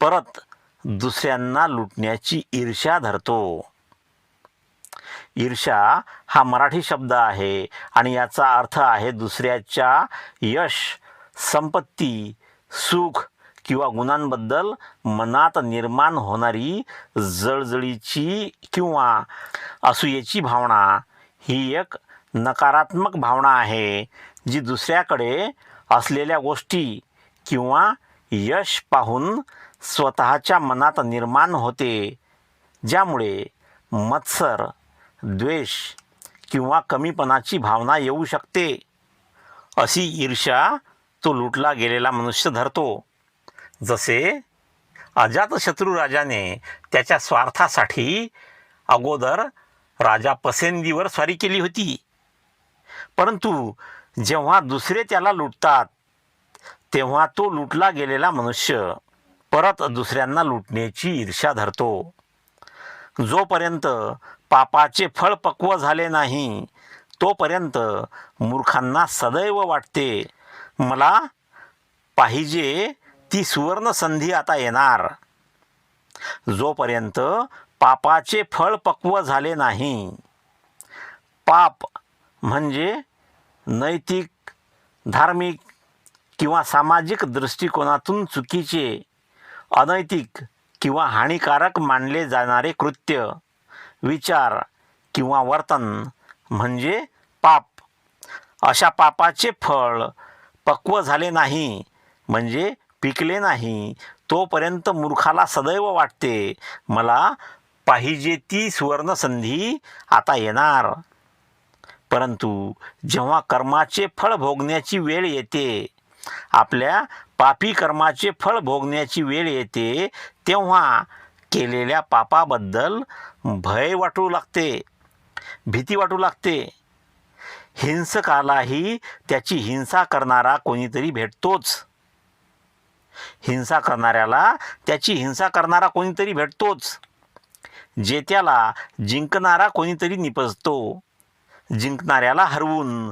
परत दुसऱ्यांना लुटण्याची ईर्ष्या धरतो. ईर्ष्या हा मराठी शब्द आहे आणि याचा अर्थ आहे दुसऱ्याच्या यश, संपत्ती, सुख किंवा गुणांबद्दल मनात निर्माण होणारी जळजळीची किंवा असूयेची भावना. ही एक नकारात्मक भावना आहे जी दुसऱ्याकडे असलेल्या गोष्टी किंवा यश पाहून स्वतःच्या मनात निर्माण होते, ज्यामुळे मत्सर, द्वेष किंवा कमीपणाची भावना येऊ शकते. अशी ईर्ष्या तो लुटला गेलेला मनुष्य धरतो. जसे अजातशत्रू राजाने त्याच्या स्वार्थासाठी अगोदर राजा पसेंदीवर स्वारी केली होती, परंतु जेव्हा दुसरे त्याला लुटतात तेव्हा तो लुटला गेलेला मनुष्य परत दुसऱ्यांना लुटण्याची ईर्ष्या धरतो. जोपर्यंत पापाचे फळ पक्व झाले नाही तोपर्यंत मूर्खांना सदैव वाटते, मला पाहिजे ती सुवर्ण संधी आता येणार. जोपर्यंत पापाचे फळ पक्व झाले नाही, पाप म्हणजे नैतिक, धार्मिक किंवा सामाजिक दृष्टिकोनातून चुकीचे, अनैतिक किंवा हानिकारक मानले जाणारे कृत्य, विचार किंवा वर्तन म्हणजे पाप. अशा पापाचे फळ पक्व झाले नाही म्हणजे पिकले नाही तोपर्यंत मूर्खाला सदैव वाटते, मला पाहिजे ती सुवर्णसंधी आता येणार. परंतु जेव्हा कर्माचे फळ भोगण्याची वेळ येते, आपल्या पापी कर्माचे फळ भोगण्याची वेळ येते, तेव्हा केलेल्या पापाबद्दल भय वाटू लागते, भीती वाटू लागते. हिंसकालाही त्याची हिंसा करणारा कोणीतरी भेटतोच. हिंसा करणाऱ्याला त्याची हिंसा करणारा कोणीतरी भेटतोच. जे त्याला जिंकणारा कोणीतरी निपजतो. जिंकणाऱ्याला हरवून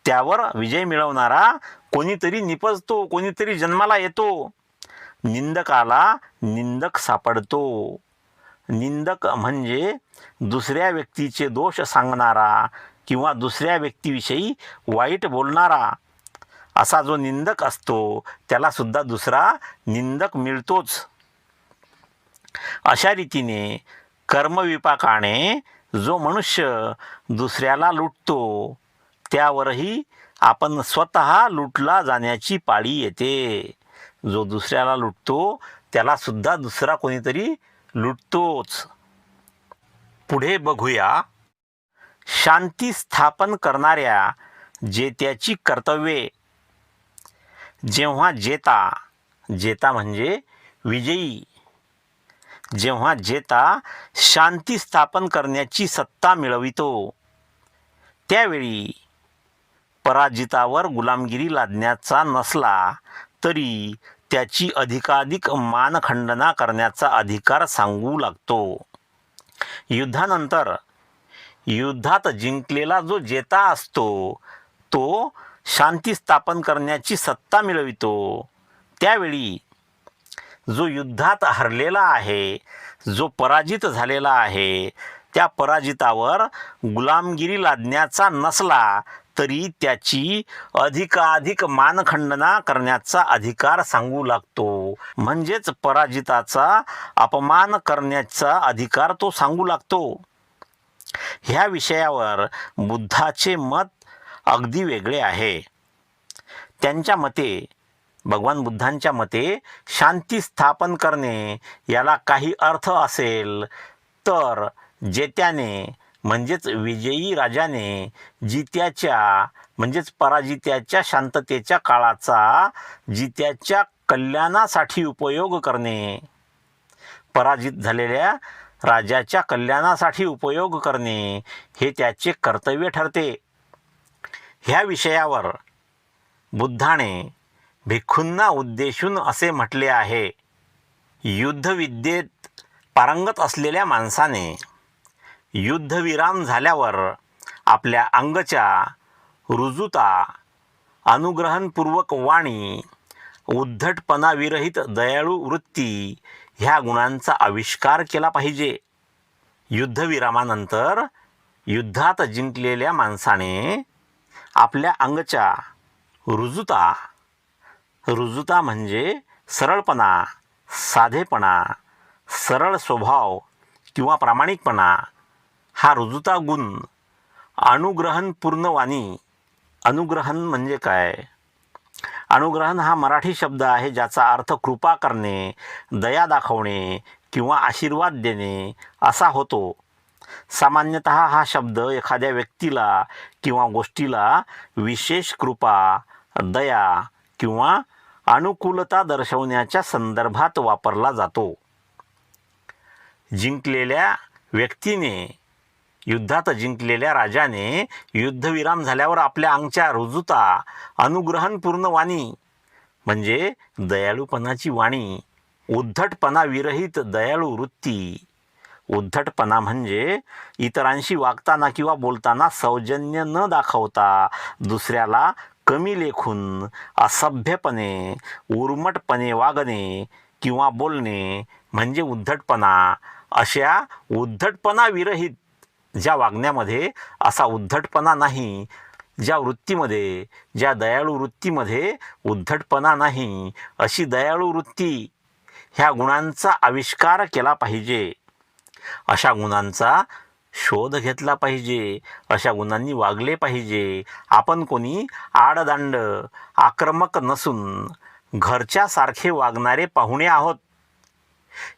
त्यावर विजय मिळवणारा कोणीतरी निपजतो, कोणीतरी जन्माला येतो. निंदकाला निंदक सापडतो. निंदक म्हणजे दुसऱ्या व्यक्तीचे दोष सांगणारा किंवा दुसऱ्या व्यक्तीविषयी वाईट बोलणारा. असा जो निंदक असतो त्याला सुद्धा दुसरा निंदक मिळतोच. अशा रीतीने कर्मविपाकाने जो मनुष्य दुसऱ्याला लुटतो त्यावरही आपण स्वतः लुटला जाण्याची पाळी येते. जो दुसऱ्याला लुटतो त्याला सुद्धा दुसरा कोणीतरी लुटतोच. पुढे बघूया, शांती स्थापन करणाऱ्या जेत्याची कर्तव्ये. जेव्हा जेता म्हणजे विजयी, जेव्हा जेता शांती स्थापन करण्याची सत्ता मिळवितो त्यावेळी पराजितावर गुलामगिरी लादण्याचा नसला तरी त्याची अधिकाधिक मानखंडना करण्याचा अधिकार सांगू लागतो. युद्धानंतर युद्धात जिंकलेला जो जेता असतो तो शांती स्थापन करण्याची सत्ता मिळवितो. त्यावेळी जो युद्धात हरलेला आहे, जो पराजित झालेला आहे, त्या पराजितावर गुलामगिरी लादण्याचा नसला तरी त्याची अधिकाधिक मानखंडना करण्याचा अधिकार सांगू लागतो. म्हणजेच पराजिताचा अपमान करण्याचा अधिकार तो सांगू लागतो. ह्या विषयावर बुद्धाचे मत अगदी वेगळे आहे. त्यांच्या मते, भगवान बुद्धांच्या मते, शांती स्थापन करणे याला काही अर्थ असेल तर जेत्याने म्हणजेच विजयी राजाने जित्याच्या म्हणजेच पराजित्याच्या शांततेच्या काळाचा जित्याच्या कल्याणासाठी उपयोग करणे, पराजित झालेल्या राजाच्या कल्याणासाठी उपयोग करणे हे त्याचे कर्तव्य ठरते. ह्या विषयावर बुद्धाने भिक्खूंना उद्देशून असे म्हटले आहे, युद्धविद्येत पारंगत असलेल्या माणसाने युद्धविराम झाल्यावर आपल्या अंगच्या रुजुता, अनुग्रहपूर्वक वाणी, उद्धटपणाविरहित दयाळू वृत्ती ह्या गुणांचा आविष्कार केला पाहिजे. युद्धविरामानंतर युद्धात जिंकलेल्या माणसाने आपल्या अंगच्या रुजुता म्हणजे सरळपणा, साधेपणा, सरळ स्वभाव किंवा प्रामाणिकपणा, हा रुजुता गुण, अनुग्रहपूर्ण वाणी. अनुग्रहण म्हणजे काय? अनुग्रहण हा मराठी शब्द आहे ज्याचा अर्थ कृपा करणे, दया दाखवणे किंवा आशीर्वाद देणे असा होतो. सामान्यतः हा शब्द एखाद्या व्यक्तीला किंवा गोष्टीला विशेष कृपा, दया किंवा अनुकूलता दर्शवण्याच्या संदर्भात वापरला जातो. जिंकलेल्या व्यक्तीने, युद्धात जिंकलेल्या राजाने युद्धविराम झाल्यावर आपल्या अंगच्या रुजुता अनुग्रहपूर्ण वाणी म्हणजे दयाळूपणाची वाणी, उद्धटपणा विरहित दयाळू वृत्ती. उद्धटपणा म्हणजे इतरांशी वागताना किंवा बोलताना सौजन्य न दाखवता दुसऱ्याला कमी लेखून असभ्यपणे, उर्मटपणे वागणे किंवा बोलणे म्हणजे उद्धटपणा. अशा उद्धटपणा विरहित ज्या वागण्यामध्ये असा उद्धटपणा नाही, ज्या वृत्तीमध्ये, ज्या दयाळू वृत्तीमध्ये उद्धटपणा नाही, अशी दयाळू वृत्ती, ह्या गुणांचा आविष्कार केला पाहिजे. अशा गुणांचा शोध घेतला पाहिजे. अशा गुणांनी वागले पाहिजे. आपण कोणी आडदांड, आक्रमक नसून घरच्यासारखे वागणारे पाहुणे आहोत.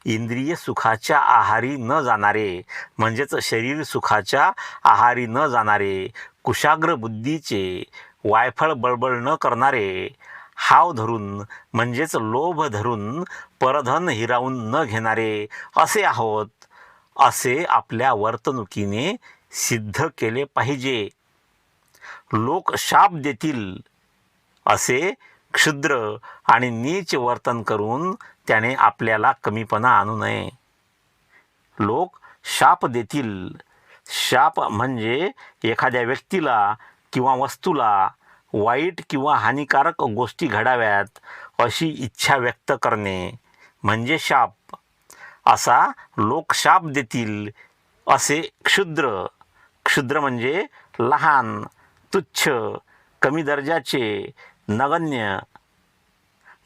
इंद्रिय सुखाच्या आहारी न जाणारे, म्हणजेच शरीर सुखाच्या आहारी न जाणारे, कुशाग्र बुद्धीचे, वायफळ बळबळ न करणारे, हाव धरून म्हणजेच लोभ धरून परधन हिरावून न घेणारे असे आहोत, असे आपल्या वर्तणुकीने सिद्ध केले पाहिजे. लोक शाप देतील असे क्षुद्र आणि नीच वर्तन करून त्याने आपल्याला कमीपणा आणू नये. लोक शाप देतील. शाप म्हणजे एखाद्या व्यक्तीला किंवा वस्तूला वाईट किंवा हानिकारक गोष्टी घडाव्यात अशी इच्छा व्यक्त करणे म्हणजे शाप. असा लोक शाप देतील असे क्षुद्र, क्षुद्र म्हणजे लहान, तुच्छ, कमी दर्जाचे, नगण्य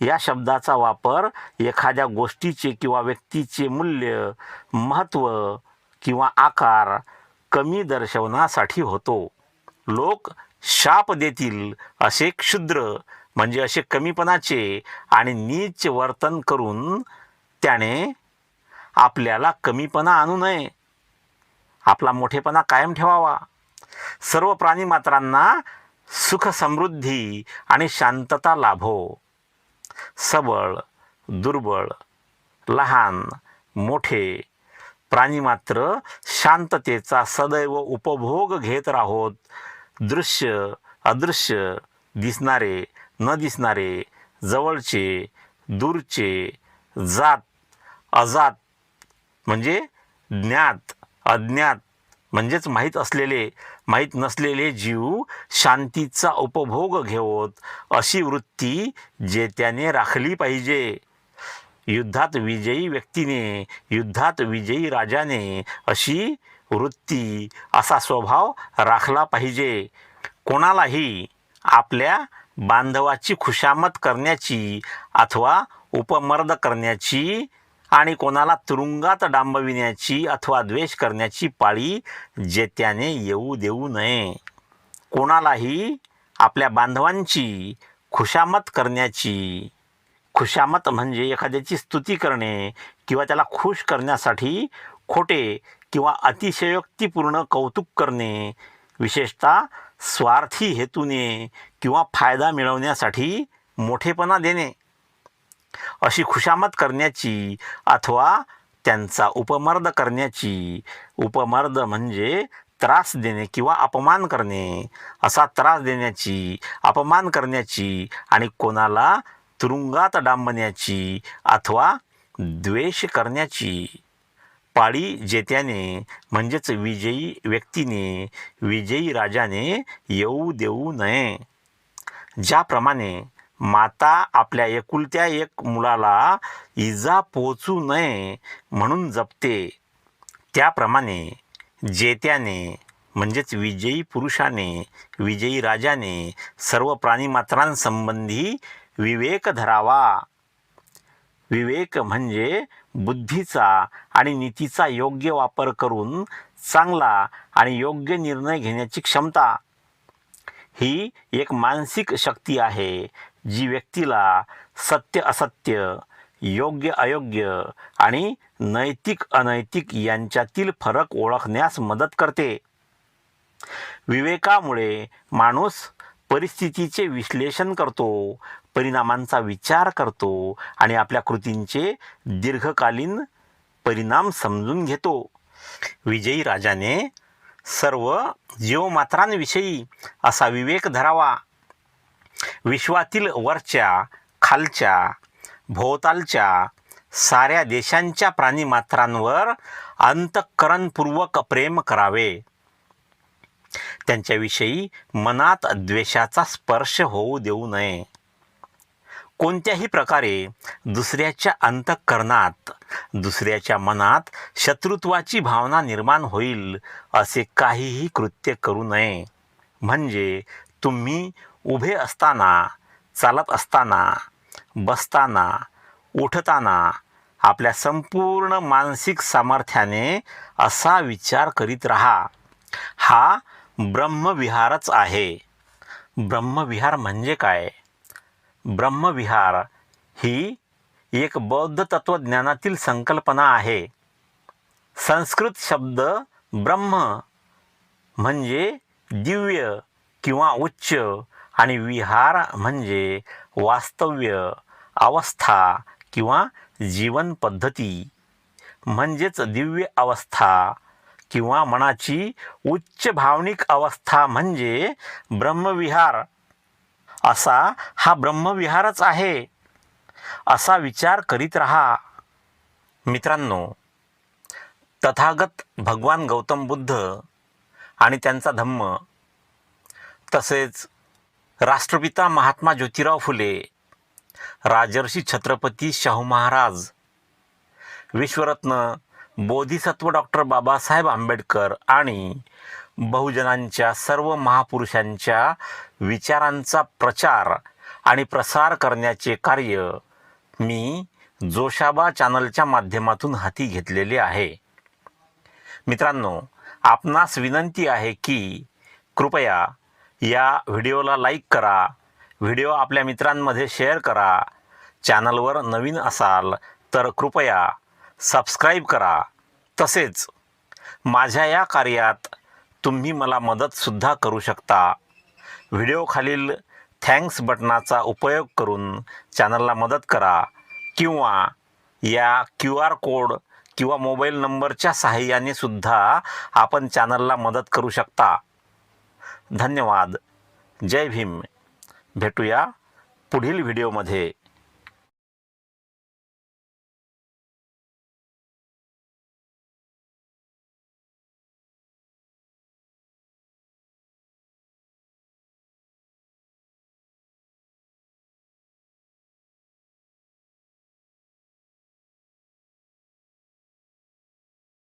या शब्दाचा वापर एखाद्या गोष्टीचे किंवा व्यक्तीचे मूल्य, महत्त्व किंवा आकार कमी दर्शवण्यासाठी होतो. लोक शाप देतील असे क्षुद्र म्हणजे असे कमीपणाचे आणि नीच वर्तन करून त्याने आपल्याला कमीपणा आणू नये. आपला मोठेपणा कायम ठेवावा. सर्व प्राणीमात्रांना सुख, समृद्धी आणि शांतता लाभो. सबळ, दुर्बळ, लहान, मोठे प्राणीमात्र शांततेचा सदैव उपभोग घेत राहोत. दृश्य, अदृश्य, दिसणारे, न दिसणारे, जवळचे, दूरचे, जात, अजात म्हणजे ज्ञात, अज्ञात म्हणजेच माहीत असलेले, माहीत नसलेले जीव शांतीचा उपभोग घेवोत अशी वृत्ती जेत्याने राखली पाहिजे. युद्धात विजयी व्यक्तीने, युद्धात विजयी राजाने अशी वृत्ती, असा स्वभाव राखला पाहिजे. कोणालाही आपल्या बांधवाची खुशामत करण्याची अथवा उपमर्द करण्याची आणि कोणाला तुरुंगात डांबविण्याची अथवा द्वेष करण्याची पाळी जेत्याने येऊ देऊ नये. कोणालाही आपल्या बांधवांची खुशामत करण्याची, खुशामत म्हणजे एखाद्याची स्तुती करणे किंवा त्याला खुश करण्यासाठी खोटे किंवा अतिशयोक्तीपूर्ण कौतुक करणे, विशेषतः स्वार्थी हेतूने किंवा फायदा मिळवण्यासाठी मोठेपणा देणे, अशी खुशामत करण्याची अथवा त्यांचा उपमर्द करण्याची. उपमर्द म्हणजे त्रास देणे किंवा अपमान करणे. असा त्रास देण्याची, अपमान करण्याची आणि कोणाला तुरुंगात डांबण्याची अथवा द्वेष करण्याची पाळी जेत्याने म्हणजेच विजयी व्यक्तीने, विजयी राजाने येऊ देऊ नये. ज्याप्रमाणे माता आपल्या एकुलत्या एक मुलाला इजा पोचू नये म्हणून जपते, त्याप्रमाणे जेत्याने म्हणजेच विजयी पुरुषाने, विजयी राजाने सर्व प्राणीमात्रांसंबंधी विवेक धरावा. विवेक म्हणजे बुद्धीचा आणि नीतीचा योग्य वापर करून चांगला आणि योग्य निर्णय घेण्याची क्षमता. ही एक मानसिक शक्ती आहे जी व्यक्तीला सत्य असत्य, योग्य अयोग्य आणि नैतिक अनैतिक यांच्यातील फरक ओळखण्यास मदत करते. विवेकामुळे माणूस परिस्थितीचे विश्लेषण करतो, परिणामांचा विचार करतो आणि आपल्या कृतींचे दीर्घकालीन परिणाम समजून घेतो. विजयी राजाने सर्व जीवमात्रांविषयी असा विवेक धरावा. विश्वातील वरच्या, खालच्या, भोवतालच्या साऱ्या देशांच्या प्राणीमात्रांवर अंतःकरणपूर्वक प्रेम करावे. त्यांच्याविषयी मनात द्वेषाचा स्पर्श होऊ देऊ नये. कोणत्याही प्रकारे दुसऱ्याच्या अंतःकरणात, दुसऱ्याच्या मनात शत्रुत्वाची भावना निर्माण होईल असे काहीही कृत्य करू नये. म्हणजे तुम्ही उभे असताना, चालत असताना, बसताना, उठताना आपल्या संपूर्ण मानसिक सामर्थ्याने असा विचार करीत राहा. हा ब्रह्मविहारच आहे. ब्रह्मविहार म्हणजे काय? ब्रह्मविहार ही एक बौद्ध तत्वज्ञानातील संकल्पना आहे. संस्कृत शब्द ब्रह्म म्हणजे दिव्य किंवा उच्च आणि विहार म्हणजे वास्तव्य, अवस्था किंवा जीवन पद्धती. म्हणजेच दिव्य अवस्था किंवा मनाची उच्च भावनिक अवस्था म्हणजे ब्रह्मविहार. असा हा ब्रह्मविहारच आहे. असा विचार करीत राहा. मित्रांनो, तथागत भगवान गौतम बुद्ध आणि त्यांचा धम्म, तसेच राष्ट्रपिता महात्मा ज्योतिराव फुले, राजर्षी छत्रपती शाहू महाराज, विश्वरत्न बोधिसत्व डॉक्टर बाबासाहेब आंबेडकर आणि बहुजनांच्या सर्व महापुरुषांच्या विचारांचा प्रचार आणि प्रसार करण्याचे कार्य मी जोशाबा चॅनलच्या माध्यमातून हाती घेतलेले आहे. मित्रांनो, आपणास विनंती आहे की कृपया या व्हिडिओला लाईक करा, व्हिडिओ आपल्या मित्रांमध्ये शेअर करा. चॅनलवर नवीन असाल तर कृपया सबस्क्राईब करा. तसेच माझ्या या कार्यात तुम्ही मला मदतसुद्धा करू शकता. व्हिडिओखालील थँक्स बटनाचा उपयोग करून चॅनलला मदत करा किंवा या QR कोड किंवा मोबाईल नंबरच्या सहाय्याने सुद्धा आपण चॅनलला मदत करू शकता. धन्यवाद. जय भीम. भेटूया पुढील व्हिडिओमध्ये.